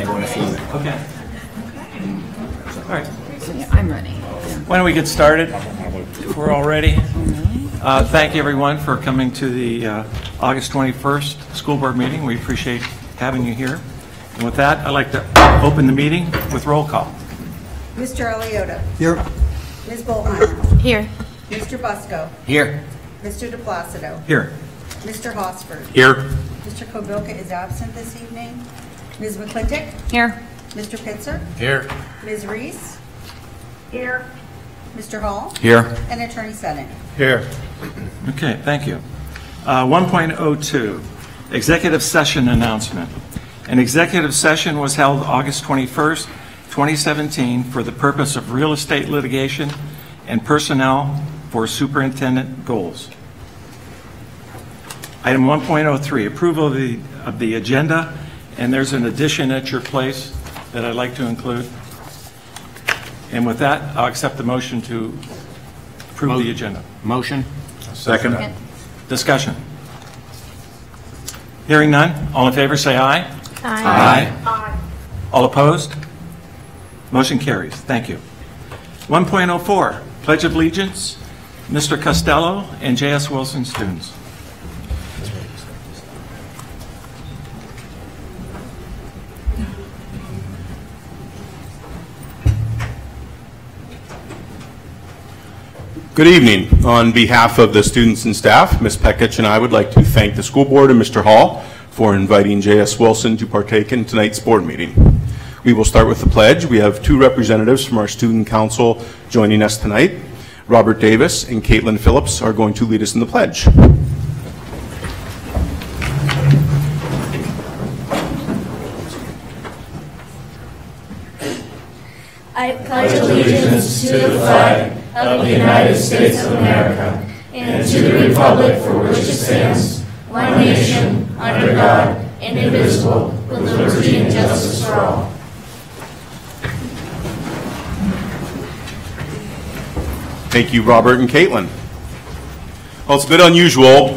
they go in a few. Okay. All right. I'm ready. Why don't we get started if we're all ready? Thank you, everyone, for coming to the August 21st school board meeting. We appreciate having you here. And with that, I'd like to open the meeting with roll call. Mr. Aliota. Here. Ms. Boltheimer. Here. Mr. Busco. Here. Mr. DePlacido. Here. Mr. Hosford. Here. Mr. Kobilka is absent this evening. Ms. McClintock. Here. Mr. Pitzer. Here. Ms. Reese. Here. Mr. Hall. Here. And Attorney Senate. Here. Okay, thank you. 1.02, executive session announcement. An executive session was held August 21st, 2017 for the purpose of real estate litigation and personnel for superintendent goals. Item 1.03, approval of the agenda, and there's an addition at your place that I'd like to include. And with that, I'll accept the motion to approve the agenda. Motion. Second. Discussion. Hearing none, all in favor say aye. Aye. All opposed? Motion carries. Thank you. 1.04, Pledge of Allegiance, Mr. Costello and J.S. Wilson students. Good evening. On behalf of the students and staff, Ms. Pekich and I would like to thank the school board and Mr. Hall for inviting J.S. Wilson to partake in tonight's board meeting. We will start with the pledge. We have two representatives from our student council joining us tonight. Robert Davis and Caitlin Phillips are going to lead us in the pledge. I pledge allegiance to the flag of the United States of America and to the republic for which it stands, one nation, under God, indivisible, with liberty and justice for all. Thank you, Robert and Caitlin. Well, it's a bit unusual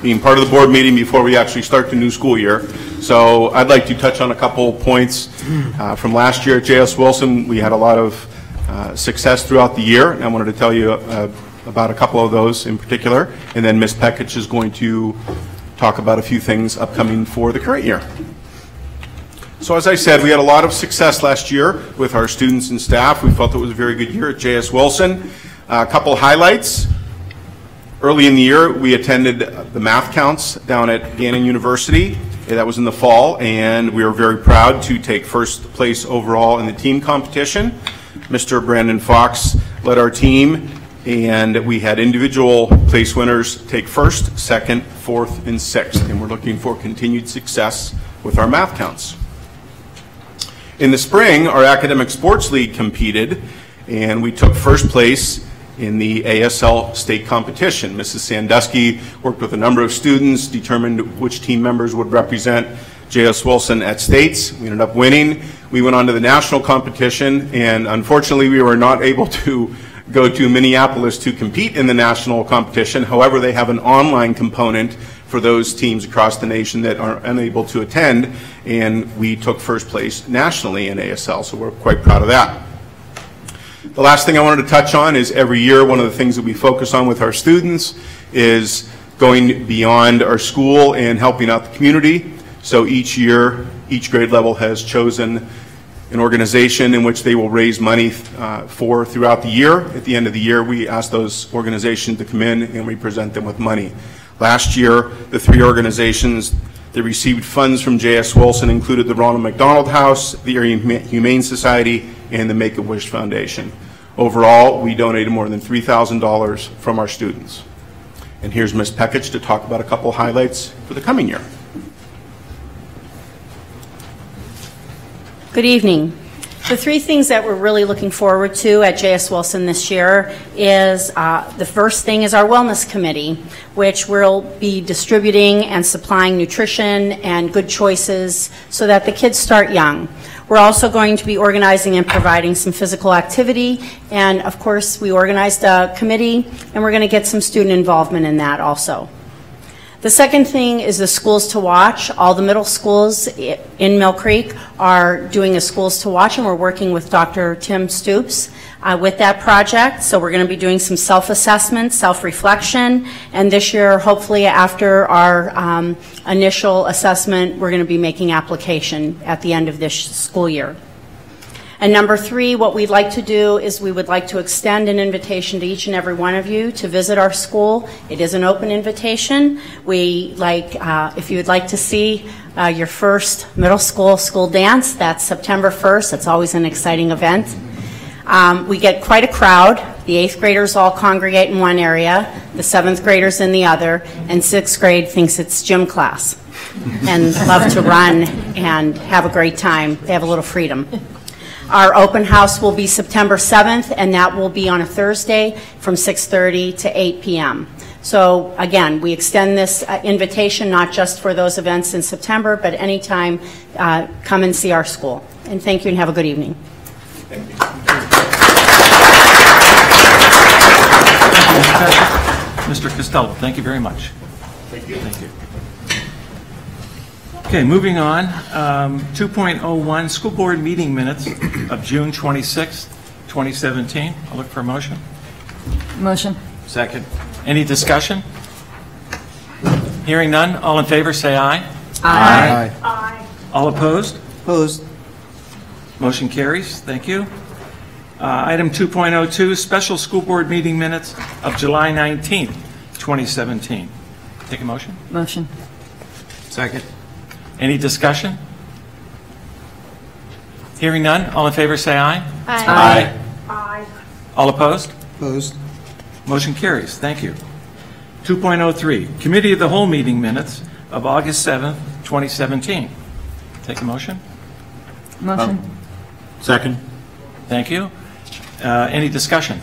being part of the board meeting before we actually start the new school year. So I'd like to touch on a couple points from last year at J.S. Wilson. We had a lot of success throughout the year, and I wanted to tell you about a couple of those in particular. And then Ms. Pekich is going to talk about a few things upcoming for the current year. So as I said, we had a lot of success last year with our students and staff. We felt it was a very good year at J.S. Wilson. A couple highlights. Early in the year, we attended the math counts down at Gannon University. That was in the fall, and we were very proud to take first place overall in the team competition. Mr. Brandon Fox led our team, and we had individual place winners take first, second, fourth, and sixth, and we're looking for continued success with our math counts. In the spring, our Academic Sports League competed, and we took first place in the ASL state competition. Mrs. Sandusky worked with a number of students, determined which team members would represent J.S. Wilson at states. We ended up winning. We went on to the national competition, and unfortunately we were not able to go to Minneapolis to compete in the national competition. However, they have an online component for those teams across the nation that are unable to attend, and we took first place nationally in ASL, so we're quite proud of that. The last thing I wanted to touch on is every year one of the things that we focus on with our students is going beyond our school and helping out the community. So each year, each grade level has chosen an organization in which they will raise money for throughout the year. At the end of the year, we ask those organizations to come in and we present them with money. Last year, the three organizations that received funds from J.S. Wilson included the Ronald McDonald House, the Area Humane Society, and the Make-A-Wish Foundation. Overall, we donated more than $3,000 from our students. And here's Ms. Pekich to talk about a couple highlights for the coming year. Good evening. The three things that we're really looking forward to at J.S. Wilson this year is the first thing is our Wellness Committee, which will be distributing and supplying nutrition and good choices so that the kids start young. We're also going to be organizing and providing some physical activity, and of course we organized a committee and we're going to get some student involvement in that also. The second thing is the Schools to Watch. All the middle schools in Mill Creek are doing a Schools to Watch, and we're working with Dr. Tim Stoops with that project. So we're going to be doing some self-assessment, self-reflection, and this year, hopefully after our initial assessment, we're going to be making application at the end of this school year. And number 3, what we'd like to do is we would like to extend an invitation to each and every one of you to visit our school. It is an open invitation. We like, if you would like to see your first middle school dance, that's September 1st. It's always an exciting event. We get quite a crowd. The 8th graders all congregate in one area, the 7th graders in the other, and 6th grade thinks it's gym class and love to run and have a great time. They have a little freedom. Our open house will be September 7th, and that will be on a Thursday from 6:30 to 8 p.m. So again, we extend this invitation not just for those events in September, but anytime, come and see our school. And thank you and have a good evening. Thank you. Mr. Costello, thank you very much. Thank you. Thank you. Okay, moving on. 2.01, school board meeting minutes of June 26, 2017. I'll look for a motion. Motion. Second. Any discussion? Hearing none, all in favor say aye. Aye. Aye. All opposed? Opposed. Motion carries. Thank you. Item 2.02, special school board meeting minutes of July 19, 2017. Take a motion. Motion. Second. Any discussion? Hearing none, all in favor say aye. Aye. Aye. All opposed? Opposed. Motion carries. Thank you. 2.03, Committee of the Whole meeting minutes of August 7th, 2017. Take a motion. Motion. Second. Thank you. Any discussion?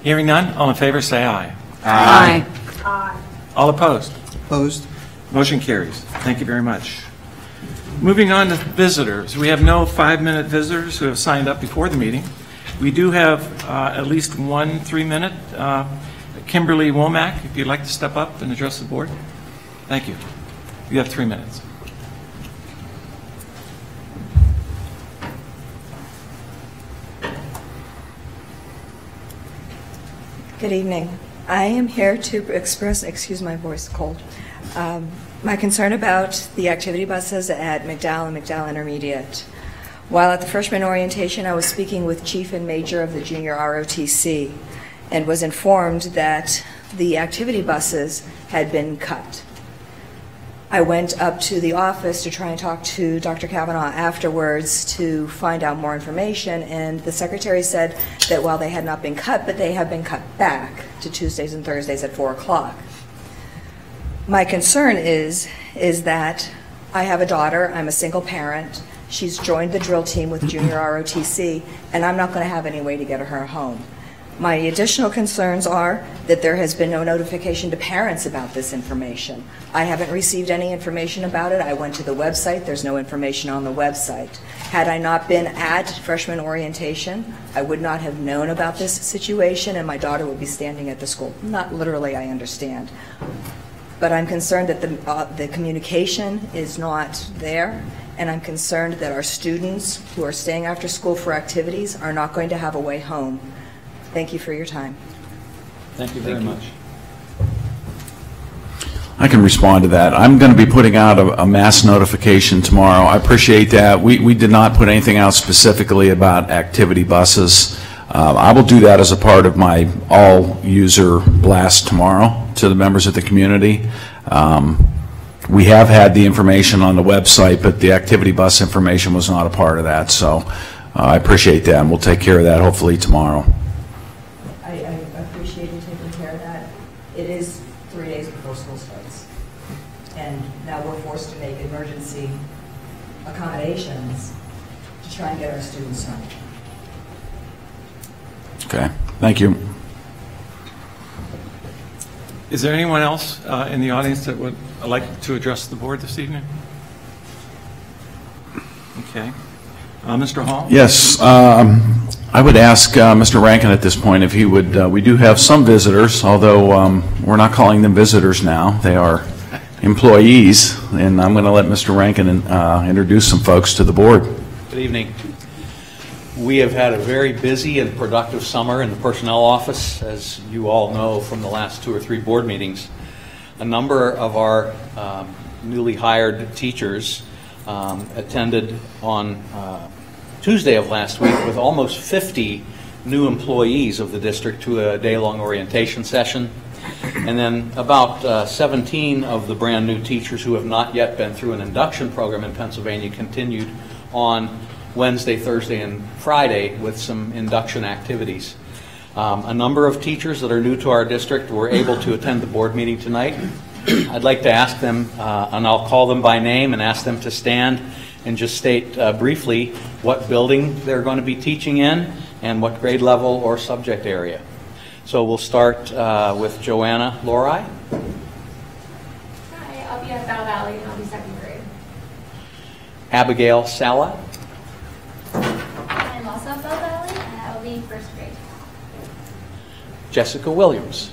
Hearing none, all in favor say aye. Aye. Aye. All opposed? Opposed. Motion carries. Thank you very much. Moving on to visitors. We have no 5-minute visitors who have signed up before the meeting. We do have at least one 3-minute. Kimberly Womack, if you'd like to step up and address the board. Thank you. You have 3 minutes. Good evening. I am here to express, excuse my voice, cold, my concern about the activity buses at McDowell and McDowell Intermediate. While at the freshman orientation, I was speaking with Chief and Major of the Junior ROTC and was informed that the activity buses had been cut. I went up to the office to try and talk to Dr. Kavanaugh afterwards to find out more information, and the secretary said that while they had not been cut, but they have been cut back to Tuesdays and Thursdays at 4 o'clock. My concern is that I have a daughter, I'm a single parent, she's joined the drill team with Junior ROTC, and I'm not going to have any way to get her home. My additional concerns are that there has been no notification to parents about this information. I haven't received any information about it. I went to the website. There's no information on the website. Had I not been at freshman orientation, I would not have known about this situation, and my daughter would be standing at the school. Not literally, I understand. But I'm concerned that the communication is not there, and I'm concerned that our students who are staying after school for activities are not going to have a way home. Thank you for your time. Thank you very much. I can respond to that. I'm going to be putting out a mass notification tomorrow. I appreciate that. We did not put anything out specifically about activity buses. I will do that as a part of my all-user blast tomorrow to the members of the community. We have had the information on the website, but the activity bus information was not a part of that. So I appreciate that, and we'll take care of that hopefully tomorrow. I appreciate you taking care of that. It is 3 days before school starts, and now we're forced to make emergency accommodations to try and get our students home. Okay, thank you. Is there anyone else in the audience that would like to address the board this evening? Okay. Mr. Hall? Yes, I would ask Mr. Rankin at this point if he would, we do have some visitors, although we're not calling them visitors now. They are employees, and I'm going to let Mr. Rankin introduce some folks to the board. Good evening. We have had a very busy and productive summer in the personnel office, as you all know from the last 2 or 3 board meetings. A number of our newly hired teachers attended on Tuesday of last week with almost 50 new employees of the district to a day-long orientation session. And then about 17 of the brand new teachers who have not yet been through an induction program in Pennsylvania continued on Wednesday, Thursday, and Friday with some induction activities. A number of teachers that are new to our district were able to attend the board meeting tonight. I'd like to ask them, and I'll call them by name and ask them to stand and just state briefly what building they're going to be teaching in and what grade level or subject area. So we'll start with Joanna Lorai. Hi, I'll be at Bell Valley and I'll be 2nd grade. Abigail Sala. I'm also at Bell Valley and I'll be 1st grade. Jessica Williams.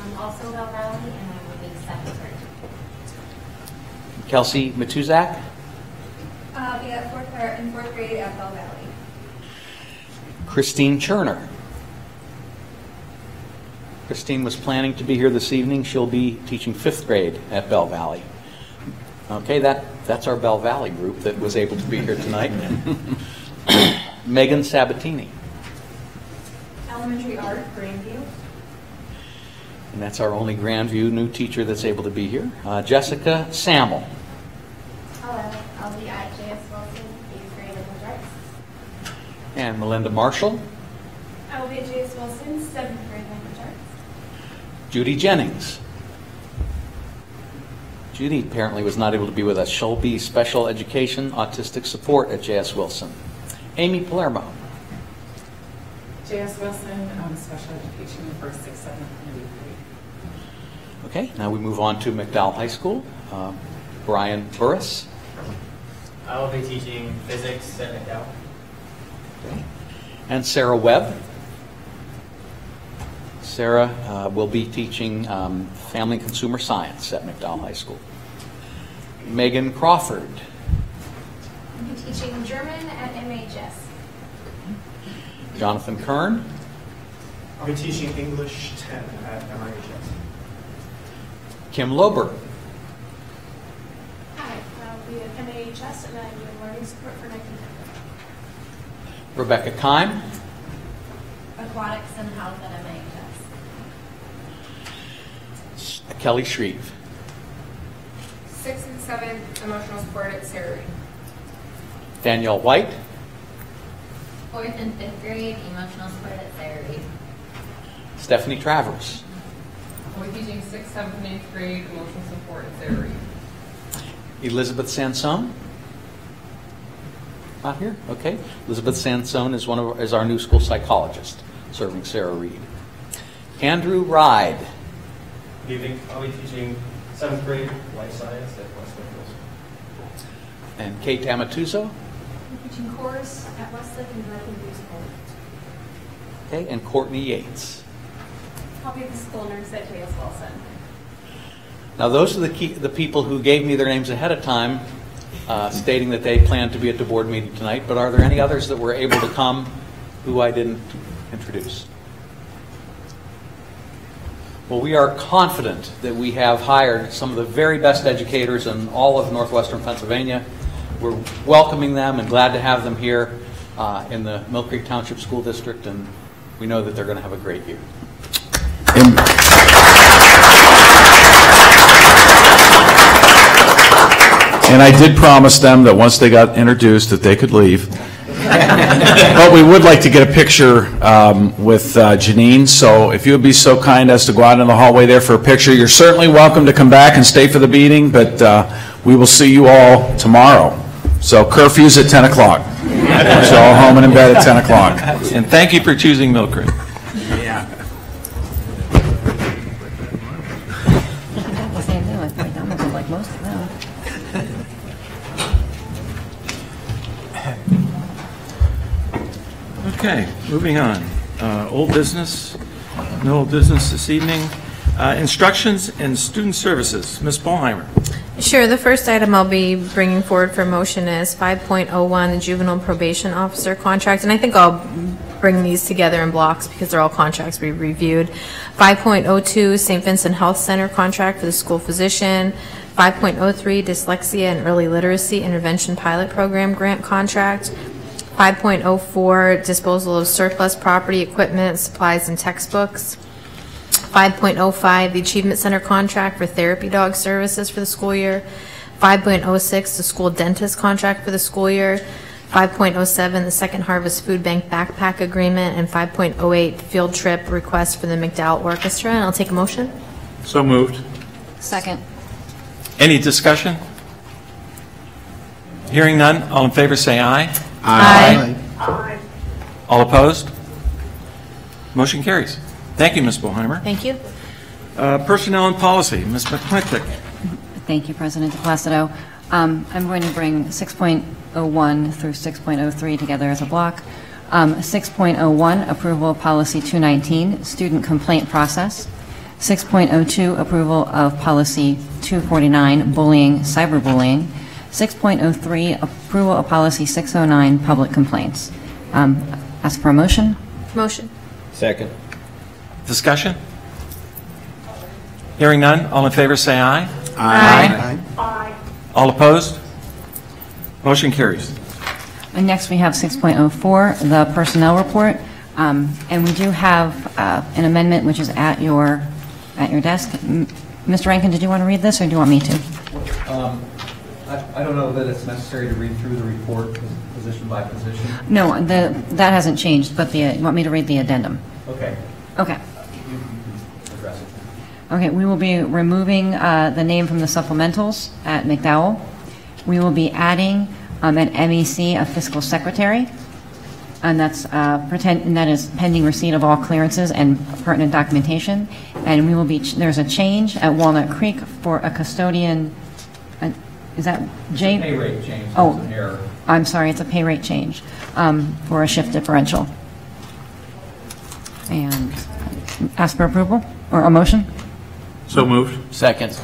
I'm also Bell Valley and I will be 2nd grade. Kelsey Matuzak. I'll be at 4th grade at Bell Valley. Christine Cherner. Christine was planning to be here this evening. She'll be teaching 5th grade at Bell Valley. Okay, that's our Bell Valley group that was able to be here tonight. Megan Sabatini. Elementary art, Grandview. And that's our only Grandview new teacher that's able to be here. Jessica Sammel. Hello, I'll be at J.S. Wilson, 8th grade language arts. And Melinda Marshall. I will be at J.S. Wilson, 7th grade language arts. Judy Jennings. Judy apparently was not able to be with us. She'll be special education autistic support at J.S. Wilson. Amy Palermo. J.S. Wilson, special education in 1st, 6th, 7th, and 8th grade. Okay, now we move on to McDowell High School. Brian Burris. I will be teaching physics at McDowell. Okay. And Sarah Webb. Sarah will be teaching Family and Consumer Science at McDowell High School. Megan Crawford. I'll be teaching German at MHS. Jonathan Kern. I'll be teaching English 10 at MIHS. Kim Lober. Hi, I'll be at MAHS and I'm doing learning support for 19th. Rebecca Kime. Aquatics and health at MAHS. Kelly Shreve. 6th and 7th, emotional support at Sarah Reed. Danielle White. 4th and 5th grade, emotional support at Sarah Reed. Stephanie Travers. I'll be teaching 6th, 7th, and 8th grade emotional support at Sarah Reed. Elizabeth Sansone. Not here? Okay. Elizabeth Sansone is our new school psychologist serving Sarah Reed. Andrew Ride. Good evening. I'll be teaching 7th grade life science at Westlake Middle School. And Kate Amatuzo. I'm teaching course at Westlake and Viking School. Okay. And Courtney Yates. I'll be the school nurse at J.S. Wilson. Now, those are the people who gave me their names ahead of time, stating that they planned to be at the board meeting tonight. But are there any others that were able to come who I didn't introduce? Well, we are confident that we have hired some of the very best educators in all of northwestern Pennsylvania. We're welcoming them and glad to have them here in the Mill Creek Township School District, and we know that they're going to have a great year. And I did promise them that once they got introduced that they could leave. But we would like to get a picture with Janine, so if you would be so kind as to go out in the hallway there for a picture. You're certainly welcome to come back and stay for the meeting, but we will see you all tomorrow. So curfew's at 10 o'clock. So all home and in bed at 10 o'clock. And thank you for choosing Mill Creek. Okay, moving on. Old business, no old business this evening. Instructions and student services. Ms. Bollheimer. Sure. The first item I'll be bringing forward for motion is 5.01, the juvenile probation officer contract. And I think I'll bring these together in blocks because they're all contracts we've reviewed. 5.02, St. Vincent Health Center contract for the school physician. 5.03, dyslexia and early literacy intervention pilot program grant contract. 5.04, disposal of surplus property, equipment, supplies, and textbooks. 5.05, the Achievement Center contract for therapy dog services for the school year. 5.06, the school dentist contract for the school year. 5.07, the Second Harvest Food Bank backpack agreement. And 5.08, field trip request for the McDowell Orchestra. And I'll take a motion. So moved. Second. Any discussion? Hearing none, all in favor say aye. Aye. All opposed? Motion carries. Thank you, Ms. Bollheimer. Thank you. Personnel and policy, Ms. McClintock. Thank you, President DePlacido. I'm going to bring 6.01 through 6.03 together as a block. 6.01, approval of policy 219, student complaint process. 6.02, approval of policy 249, bullying, cyberbullying. 6.03, approval of policy 609, public complaints. Ask for a motion. Motion. Second. Discussion? Hearing none, all in favor say aye. Aye. All opposed? Motion carries. And next we have 6.04, the personnel report. And we do have an amendment which is at your desk. Mr. Rankin, did you want to read this or do you want me to? I don't know that it's necessary to read through the report position by position. No, that hasn't changed, but you want me to read the addendum? Okay. Okay. You can address it. Okay, we will be removing the name from the supplementals at McDowell. We will be adding an MEC, a fiscal secretary, and that is pending receipt of all clearances and pertinent documentation. And we will be there's a change at Walnut Creek for a custodian. Is that Jay? Pay rate change. Oh, There's an error. I'm sorry, it's a pay rate change for a shift differential. And ask for approval or a motion? So moved. Second.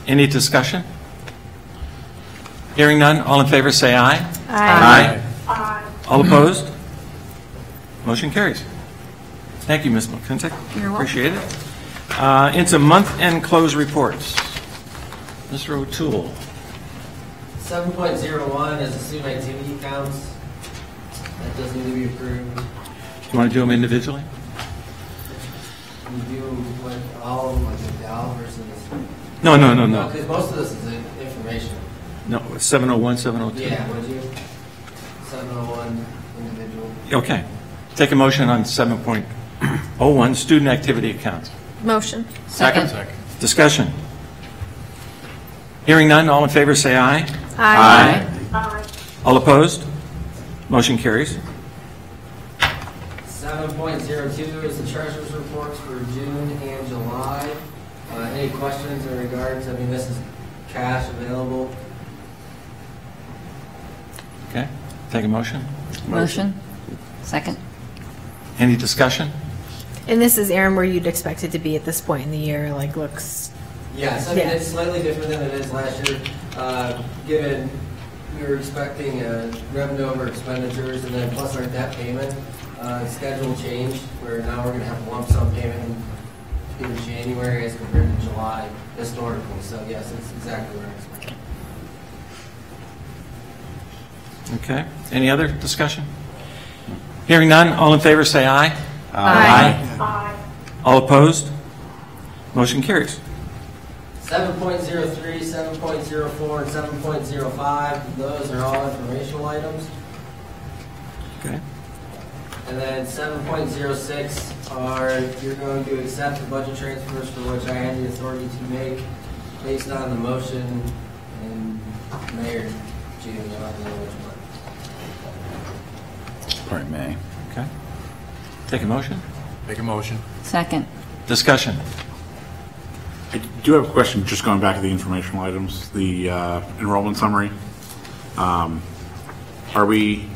Any discussion? Hearing none, all in favor say aye. Aye. All opposed? Motion carries. Thank you, Ms. McClintock. You're welcome. Appreciate it. Into month-end close reports. Mr. O'Toole. 7.01 is the student activity counts. That does need to be approved. You want to do them individually? We do like all of them, like McDowell versus. No. Because most of this is information. No, 701, 702. Yeah, would you? 701 individual. Okay. Take a motion on 7.01, student activity accounts. Motion. Second. Discussion. Hearing none, all in favor say aye. Aye. All opposed? Motion carries. 7.02 is the treasurer's reports for June and July. Any questions in regards? I mean, this is cash available. Okay. Take a motion. Motion. Second. Any discussion? And this is, Aaron, where you'd expect it to be at this point in the year, like looks. Yes, I mean, Yeah. it's slightly different than it is last year, given we were expecting revenue over expenditures and then plus our debt payment schedule changed, where now we're going to have a lump sum payment in January as compared to July historically. So yes, it's exactly what I expected. Okay. Any other discussion? Hearing none, all in favor say aye. Aye. All opposed? Motion carries. 7.03, 7.04, and 7.05, those are all informational items. Okay. And then 7.06 are, you're going to accept the budget transfers for which I had the authority to make based on the motion in May or June, I don't know which one. Probably May. Okay. Take a motion. Make a motion. Second. Discussion. I do have a question, just going back to the informational items, the enrollment summary. Are we,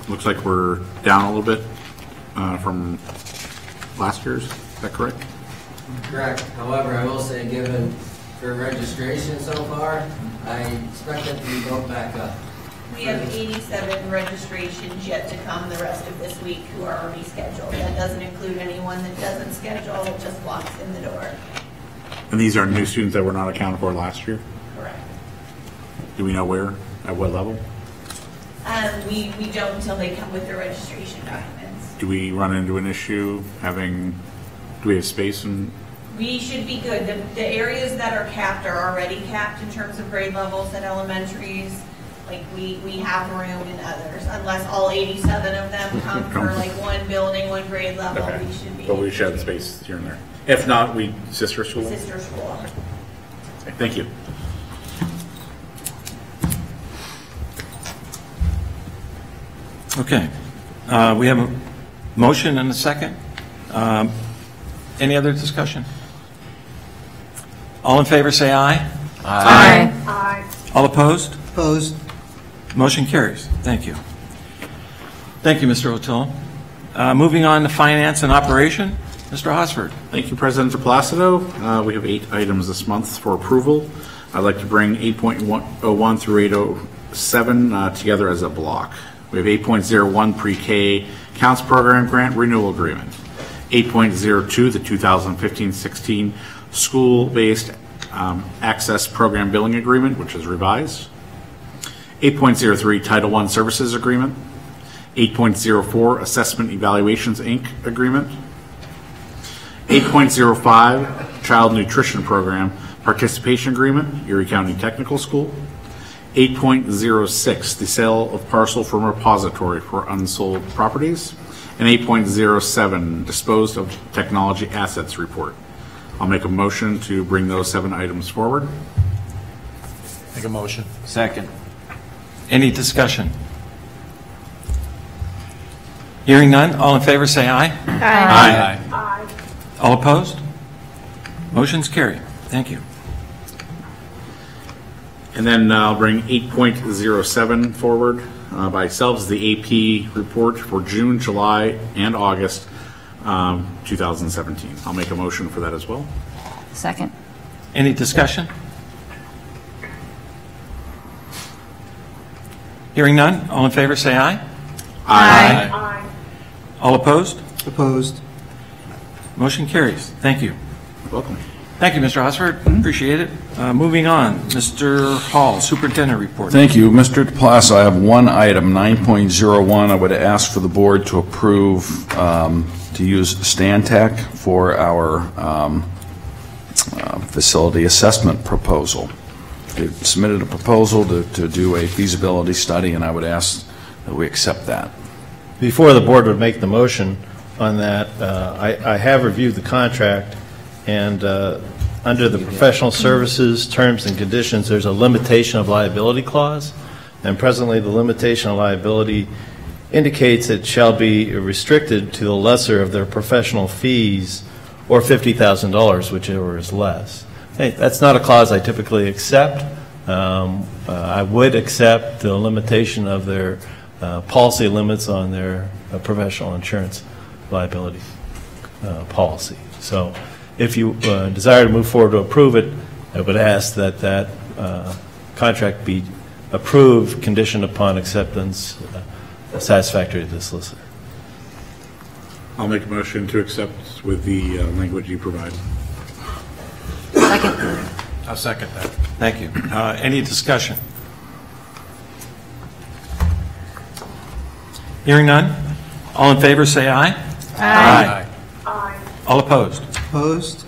looks like we're down a little bit from last year's. Is that correct? Correct. However, I will say, given for registration so far, I expect that to be bumped back up. We have 87 registrations yet to come the rest of this week who are already scheduled. That doesn't include anyone that doesn't schedule, that just walks in the door. And these are new students that were not accounted for last year? Correct. Do we know where, at what level? We don't until they come with their registration documents. Do we run into an issue do we have space and? We should be good. The areas that are capped are already capped in terms of grade levels at elementaries. Like we have room in others, unless all 87 of them come for like one building, one grade level, Okay. we should be. But we should have space here and there. If not, sister school? Sister school. Okay, thank you. Okay. We have a motion and a second. Any other discussion? All in favor, say aye. Aye. Aye. All opposed? Opposed. Motion carries. Thank you. Thank you, Mr. O'Toole. Moving on to finance and operation, Mr. Hosford. Thank you, President Placido. We have 8 items this month for approval. I'd like to bring 8.01 through 807 together as a block. We have 8.01 pre-K Counts Program Grant Renewal Agreement, 8.02 the 2015-16 School-Based Access Program Billing Agreement, which is revised, 8.03 Title I Services Agreement, 8.04 Assessment Evaluations Inc. Agreement, 8.05 Child Nutrition Program Participation Agreement, Erie County Technical School, 8.06 the sale of parcel from repository for unsold properties, and 8.07 disposed of technology assets report. I'll make a motion to bring those 7 items forward. Make a motion. Second. Any discussion? Hearing none, all in favor say aye. Aye. Aye. All opposed? Motion's carried. Thank you. And then I'll bring 8.07 forward by itself, the AP report for June, July, and August 2017. I'll make a motion for that as well. Second. Any discussion? Hearing none, all in favor say aye. Aye. Aye. All opposed? Opposed. Motion carries. Thank you. You're welcome. Thank you, Mr. Hosford. Appreciate it. Moving on, Mr. Hall, Superintendent Report. Thank you. Mr. DePlaza, I have one item, 9.01. I would ask for the board to approve to use Stantec for our facility assessment proposal. They submitted a proposal to do a feasibility study, and I would ask that we accept that. Before the board would make the motion on that, I have reviewed the contract, and under the professional services terms and conditions, there's a limitation of liability clause, and presently the limitation of liability indicates it shall be restricted to the lesser of their professional fees or $50,000, whichever is less. Hey, that's not a clause I typically accept. I would accept the limitation of their policy limits on their professional insurance liability policy. So if you desire to move forward to approve it, I would ask that that contract be approved conditioned upon acceptance satisfactory to the solicitor. I'll make a motion to accept with the language you provide. Second. I'll second that. Thank you. Any discussion? Hearing none, all in favor say aye. Aye. Aye. All opposed? Opposed.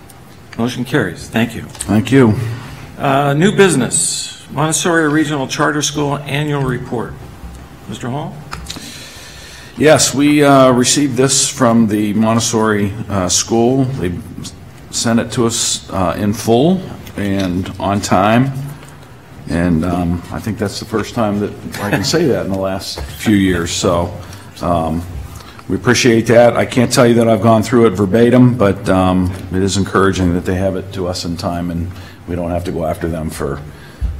Motion carries. Thank you. Thank you. New business, Montessori Regional Charter School Annual Report. Mr. Hall? Yes, we received this from the Montessori school. They sent it to us in full and on time. And I think that's the first time that I can say that in the last few years. So we appreciate that. I can't tell you that I've gone through it verbatim, but it is encouraging that they have it to us in time and we don't have to go after them for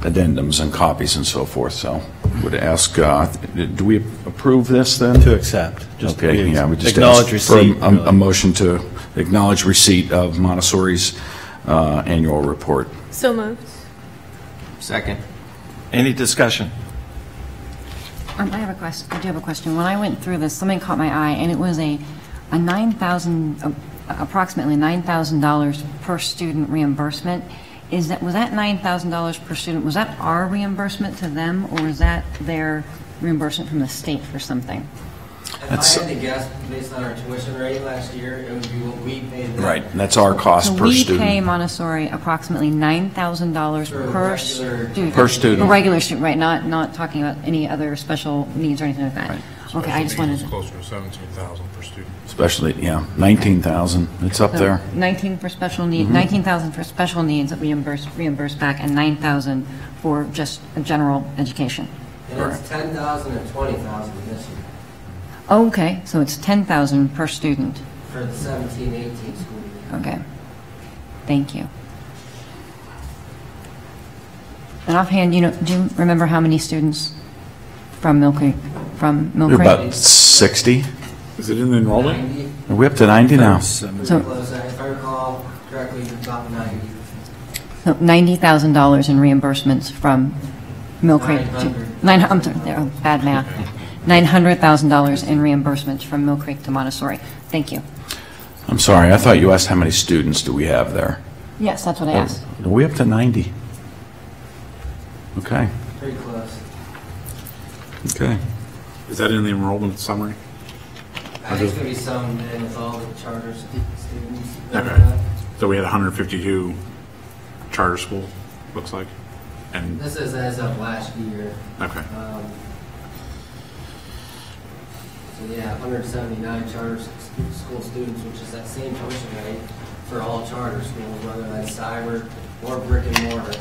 addendums and copies and so forth. So I would ask, do we approve this then? To accept. Just Okay, yeah, we just acknowledge asked for receipt, a really. motion to acknowledge receipt of Montessori's annual report. So moved. Second. Any discussion? I have a question. I do have a question. When I went through this, something caught my eye, and it was a approximately $9,000 per student reimbursement. Was that $9,000 per student? Was that our reimbursement to them, or was that their reimbursement from the state for something? If I had to guess, based on our tuition rate last year, it would be what we paid them. Right, that's our cost So per we student. pay Montessori approximately $9,000 per student. Per student. A regular student, right? Not talking about any other special needs or anything like that. Okay, I just wanted to. Closer to 17,000 per student. Especially, yeah, 19,000. It's up there. 19 for special need, 19,000 for special needs that we reimburse back, and 9,000 for just a general education. And it's 10,000 and 20,000 this year Okay, so it's 10,000 per student. for the 17-18 school year. Okay. Thank you. And offhand, do you remember how many students from Mill Creek? About 60. Is it in the enrollment? 90. Are we up to 90 now? So, Close, if I recall correctly, it's about 90. so $90,000 in reimbursements from Mill Creek. I'm sorry, bad math. $900,000 in reimbursements from Mill Creek to Montessori. Thank you. I'm sorry, I thought you asked how many students do we have there? Yes, that's what I asked. Are we up to 90? Okay, Pretty close. okay. Is that in the enrollment summary? I think there's going to be some in with all the charter students. Okay. So we had 152 charter school, looks like, and This is as of last year. okay. So yeah, 179 charter school students, which is that same tuition rate for all charter schools, whether that's cyber or brick and mortar.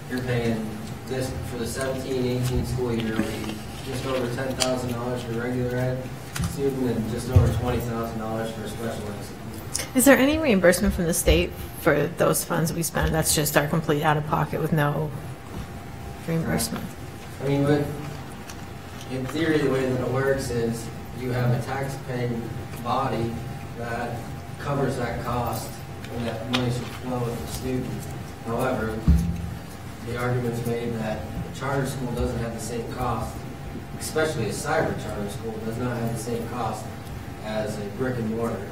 You're paying this for the 17-18 school year, just over $10,000 for regular ed student and just over $20,000 for special ed. Is there any reimbursement from the state for those funds we spend? That's just our complete out-of-pocket with no reimbursement. I mean, but in theory, the way that it works is you have a tax-paying body that covers that cost, and that money should flow with the student. However, the argument's made that a charter school doesn't have the same cost, especially a cyber charter school does not have the same cost as a brick and mortar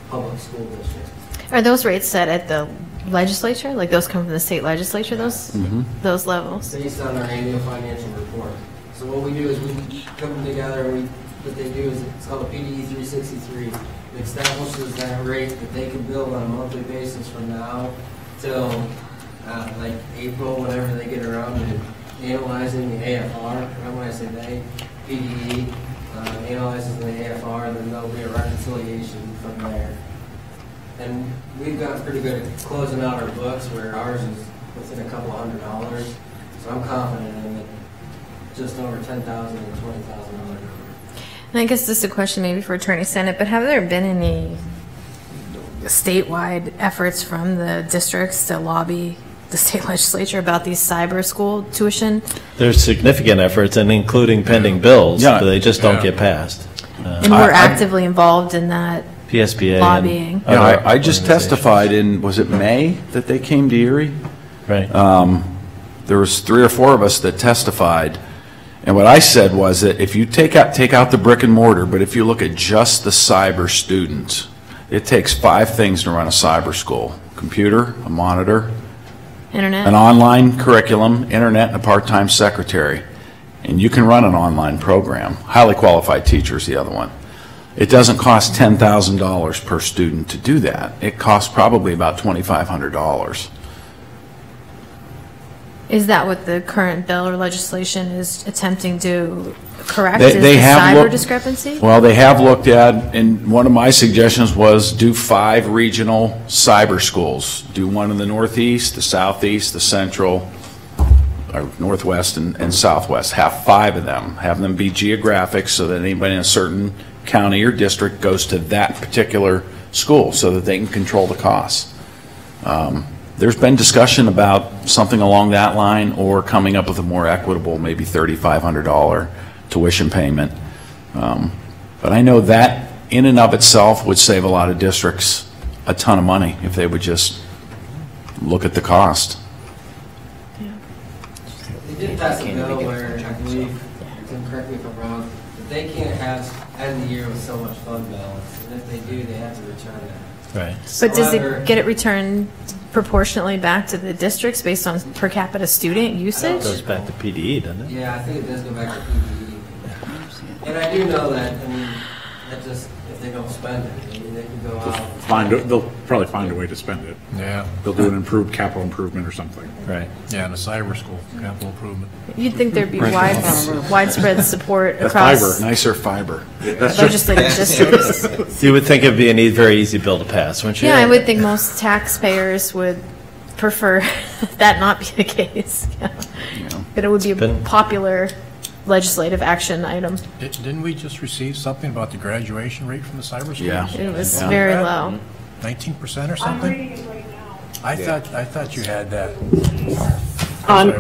public school district. Are those rates set at the legislature? Like those come from the state legislature, those levels? Based on our annual financial report. So what we do is we come together and what they do is it's called a PDE 363. It establishes that rate that they can bill on a monthly basis from now till like April, whenever they get around to analyzing the AFR. And when I say they, PDE analyzes the AFR, then there'll be a reconciliation from there. And we've gotten pretty good at closing out our books where ours is within a couple $100. So I'm confident in it. Just over $10,000 and $20,000. And I guess this is a question maybe for Attorney Senate, but have there been any statewide efforts from the districts to lobby the state legislature about these cyber school tuition? There's significant efforts, and including pending bills, Yeah. but they just don't get passed. And we're actively involved in that PSBA. lobbying. Yeah, I just testified in, was it May that they came to Erie? Right. There was 3 or 4 of us that testified, and what I said was that if you take out the brick and mortar, but if you look at just the cyber students, it takes 5 things to run a cyber school: computer, a monitor, Internet? an online curriculum, internet, and a part-time secretary. And you can run an online program. Highly qualified teacher is the other one. It doesn't cost $10,000 per student to do that. It costs probably about $2,500. Is that what the current bill or legislation is attempting to correct? They is the have cyber looked- discrepancy? Well, they have looked at, and one of my suggestions was do 5 regional cyber schools. Do one in the northeast, the southeast, the central, or northwest and southwest. Have 5 of them. Have them be geographic so that anybody in a certain county or district goes to that particular school so that they can control the costs. there's been discussion about something along that line or coming up with a more equitable, maybe $3,500 tuition payment. But I know that in and of itself would save a lot of districts a ton of money if they would just look at the cost. They did pass a bill where, I believe, Tim, correct me if I'm wrong, that they can't have end of the year with so much fund balance, and if they do, they have to return that. Right. But does it get it returned proportionally back to the districts based on per capita student usage? It goes back to PDE, doesn't it? Yeah, I think it does go back to PDE. And I do know that, I mean, that just, if they don't spend it, I mean, they can go out. They'll probably find a way to spend it. Yeah. They'll do an improved capital improvement or something. Right. Yeah, and the cyber school, capital improvement. You'd think there'd be widespread support That's across fiber. Nicer fiber. legislative districts. You would think it'd be a very easy bill to pass, wouldn't you? Yeah, I would think most taxpayers would prefer that not be the case. Yeah. That it would be a popular legislative action item. Didn't we just receive something about the graduation rate from the cyber schools? Yeah. It was very low. 19% or something? I thought you had that.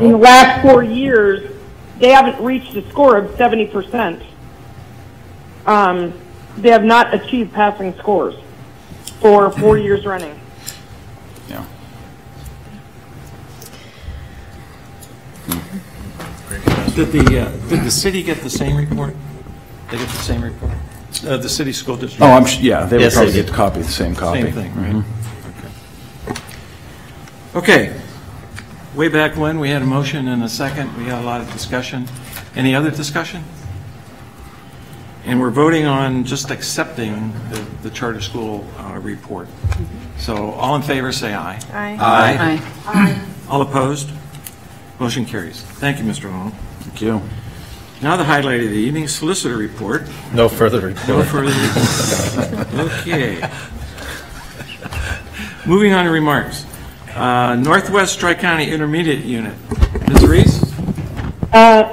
In the last 4 years, they haven't reached a score of 70%. They have not achieved passing scores for 4 years running. Yeah. Did the city get the same report? They get the same report? The city school district? Oh, yeah, they would Yes, probably they get the copy, the same copy. Same thing, right? Okay. Way back when, we had a motion and a second. We had a lot of discussion. Any other discussion? And we're voting on just accepting the charter school report. So all in favor, say aye. Aye. Aye. All opposed? Motion carries. Thank you, Mr. Long. Thank you. Now the highlight of the evening, solicitor report. No further report. No further report. Okay. Moving on to remarks. Northwest Tri-County Intermediate Unit. Ms. Reese?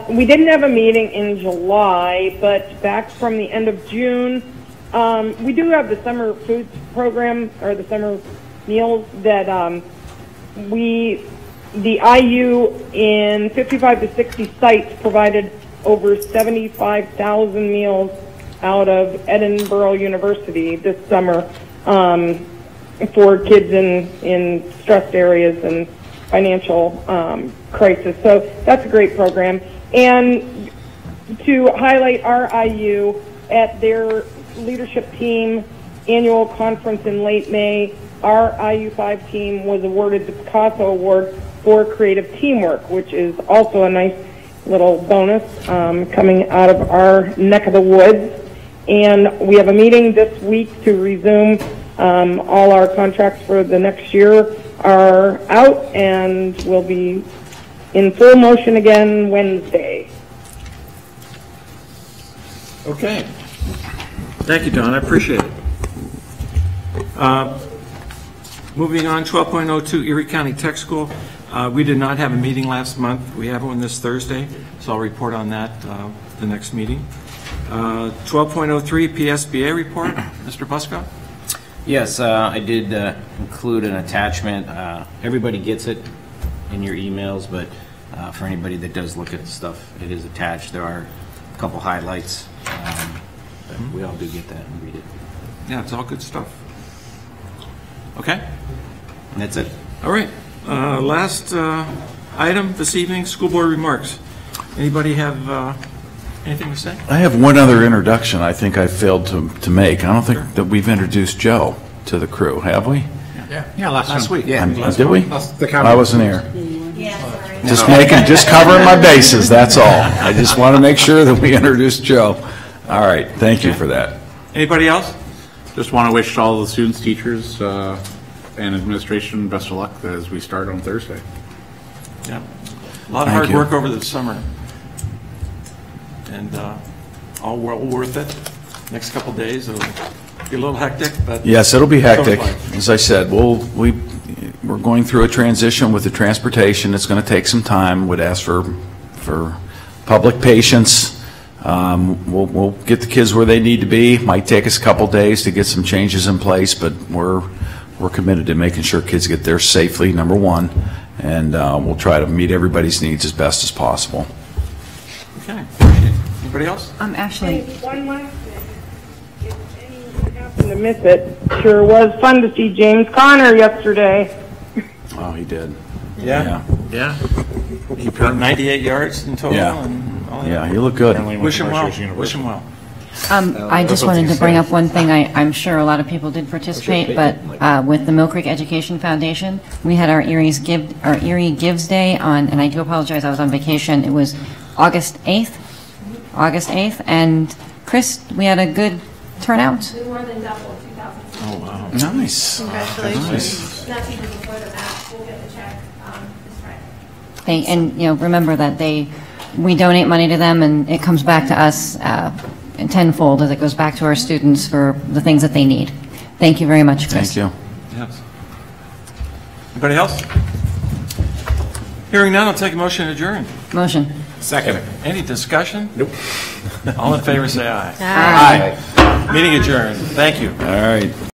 We didn't have a meeting in July, but back from the end of June, we do have the summer food program, or the summer meals that the IU in 55 to 60 sites provided over 75,000 meals out of Edinburgh University this summer for kids in stressed areas and financial crisis. So that's a great program. And to highlight our IU at their leadership team annual conference in late May, our IU5 team was awarded the Picasso Award for creative teamwork, which is also a nice little bonus coming out of our neck of the woods. And we have a meeting this week to resume all our contracts for the next year are out and will be in full motion again Wednesday. Okay. Thank you, Don. I appreciate it. Moving on, 12.02 Erie County Tech School. We did not have a meeting last month. We have one this Thursday, so I'll report on that the next meeting. 12.03 PSBA report. Mr. Busko? Yes, I did include an attachment. Everybody gets it in your emails, but for anybody that does look at the stuff, it is attached. There are a couple highlights, but we all do get that and read it. Yeah, it's all good stuff. Okay? And that's it. All right. Last item this evening, school board remarks. Anybody have anything to say? I have one other introduction I think I failed to make. I don't think that we've introduced Joe to the crew, have we? Yeah, last week. Yeah. Did we? The I wasn't here. Just covering my bases, that's all. I just want to make sure that we introduced Joe. All right, thank you for that. Anybody else? Just want to wish all the students, teachers, and administration best of luck as we start on Thursday. Yeah. A lot of hard work over the summer. And all well worth it. Next couple of days it'll be a little hectic, but yes, it'll be hectic. As I said, we're going through a transition with the transportation. It's going to take some time. Would ask for public patience. We'll get the kids where they need to be. Might take us a couple days to get some changes in place, but we're we're committed to making sure kids get there safely, number one, and we'll try to meet everybody's needs as best as possible. Okay. Anybody else? Actually, One last thing. If anyone happened to miss it, sure was fun to see James Conner yesterday. Oh, he did. Yeah? Yeah. He put 98 yards in total. Yeah. And all that. Yeah, he looked good. Wish him well. Wish him well. I just wanted to bring up one thing. I'm sure a lot of people did participate, but with the Mill Creek Education Foundation, we had our Erie Gives Day on, and I do apologize, I was on vacation. It was August 8th, and Chris, we had a good turnout. We more than doubled 2000. Oh, wow. Nice. Congratulations. That's even before the match. We'll get the check this Friday. And, remember that we donate money to them, and it comes back to us tenfold as it goes back to our students for the things that they need. Thank you very much, Chris. Thank you. Yes. Anybody else? Hearing none, I'll take a motion to adjourn. Motion. Second. Any discussion? Nope. All in favor, say aye. Aye. Meeting adjourned. Thank you. All right.